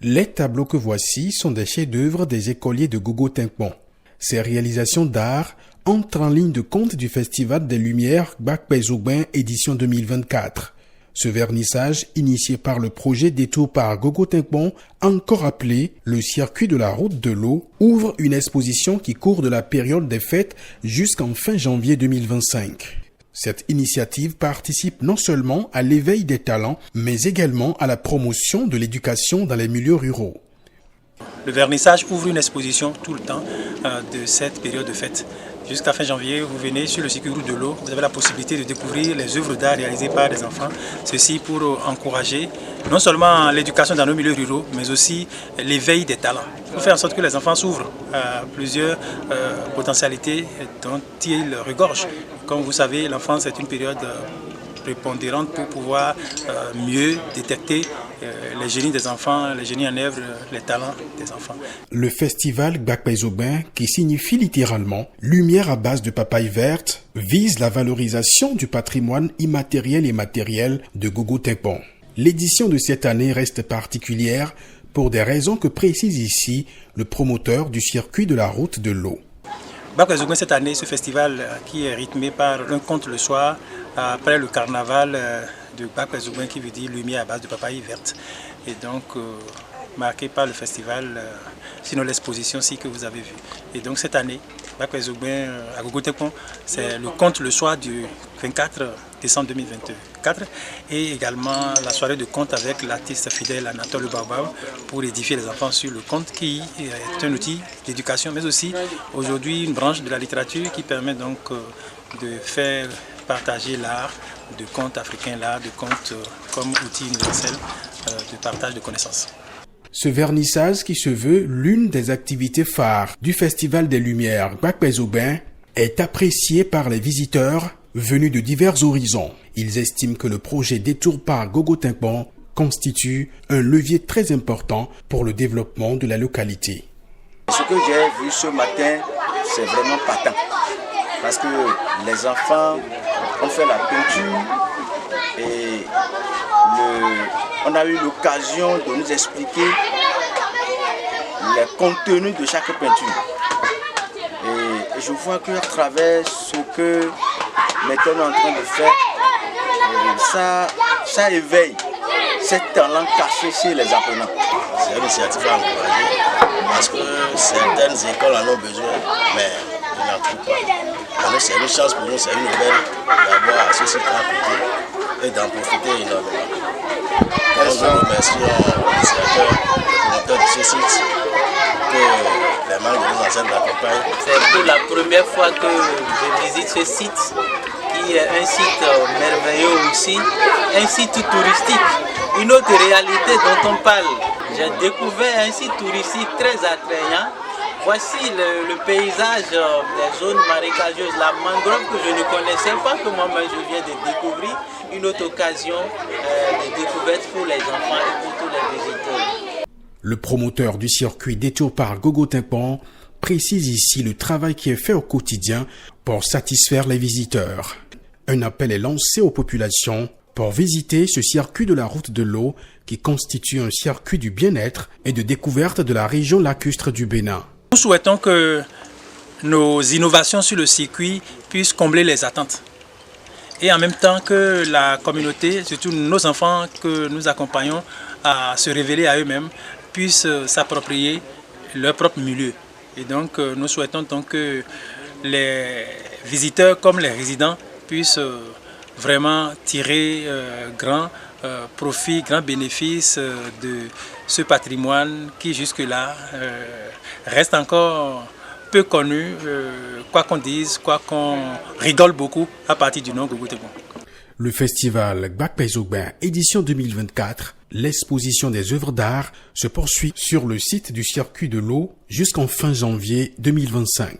Les tableaux que voici sont des chefs-d'œuvre des écoliers de Gogo-Tinkpon. Ces réalisations d'art entrent en ligne de compte du Festival des Lumières Bakpay-Zogbin édition 2024. Ce vernissage, initié par le projet Détour par Gogo-Tinkpon, encore appelé le circuit de la route de l'eau, ouvre une exposition qui court de la période des fêtes jusqu'en fin janvier 2025. Cette initiative participe non seulement à l'éveil des talents, mais également à la promotion de l'éducation dans les milieux ruraux. Le vernissage ouvre une exposition tout le temps de cette période de fête. Jusqu'à fin janvier, vous venez sur le circuit route de l'eau, vous avez la possibilité de découvrir les œuvres d'art réalisées par des enfants. Ceci pour encourager non seulement l'éducation dans nos milieux ruraux, mais aussi l'éveil des talents. Pour faire en sorte que les enfants s'ouvrent à plusieurs potentialités dont ils regorgent. Comme vous savez, l'enfance est une période prépondérante pour pouvoir mieux détecter les génies des enfants, les génies en œuvre, les talents des enfants. Le festival Bakpay-Zogbin, qui signifie littéralement « lumière à base de papaye verte », vise la valorisation du patrimoine immatériel et matériel de Gogo-Tinkpon. L'édition de cette année reste particulière pour des raisons que précise ici le promoteur du circuit de la route de l'eau. Bakpay-Zogbin, cette année, ce festival qui est rythmé par un conte le soir, après le carnaval de Bakpay-Zogbin qui veut dire lumière à base de papaye verte. Et donc, marqué par le festival, sinon l'exposition aussi que vous avez vue. Et donc cette année, Bakpay-Zogbin à Gogo-Tinkpon, c'est le conte le soir du 24 décembre 2024 et également la soirée de conte avec l'artiste fidèle Anatole Baobab pour édifier les enfants sur le conte qui est un outil d'éducation, mais aussi aujourd'hui une branche de la littérature qui permet donc de faire partager l'art de conte africain, l'art de conte comme outil universel de partage de connaissances. Ce vernissage, qui se veut l'une des activités phares du Festival des Lumières Bakpay-Zogbin, est apprécié par les visiteurs venus de divers horizons. Ils estiment que le projet Détour par Gogo-Tinkpon constitue un levier très important pour le développement de la localité. Ce que j'ai vu ce matin, c'est vraiment patent. Parce que les enfants ont fait la peinture et on a eu l'occasion de nous expliquer les contenus de chaque peinture. Et je vois qu'à travers ce que maintenant on est en train de faire, ça éveille ces talents cachés chez les apprenants. C'est une initiative à encourager parce que certaines écoles en ont besoin, mais ils n'en trouvent pas. Alors c'est une chance pour nous, c'est une aubaine d'avoir ce site à côté et d'en profiter énormément. Nous remercions l'initiateur, le promoteur de ce site, que les membres de nos anciennes l'accompagnent. C'est pour la première fois que je visite ce site, qui est un site merveilleux aussi, un site touristique, une autre réalité dont on parle. J'ai découvert un site touristique très attrayant. Voici le paysage des zones marécageuses, la mangrove que je ne connaissais pas, que moi-même je viens de découvrir. Une autre occasion de découverte pour les enfants et pour tous les visiteurs. Le promoteur du circuit Détour par Gogo-Tinkpon précise ici le travail qui est fait au quotidien pour satisfaire les visiteurs. Un appel est lancé aux populations pour visiter ce circuit de la route de l'eau qui constitue un circuit du bien-être et de découverte de la région lacustre du Bénin. Nous souhaitons que nos innovations sur le circuit puissent combler les attentes. Et en même temps que la communauté, surtout nos enfants que nous accompagnons à se révéler à eux-mêmes, puissent s'approprier leur propre milieu. Et donc nous souhaitons donc que les visiteurs comme les résidents puissent vraiment tirer grand profit, grand bénéfice de ce patrimoine qui jusque-là reste encore peu connu, quoi qu'on dise, quoi qu'on rigole beaucoup à partir du nom Gogo-Tinkpon. Le festival Bakpay-Zogbin édition 2024, l'exposition des œuvres d'art se poursuit sur le site du circuit de l'eau jusqu'en fin janvier 2025.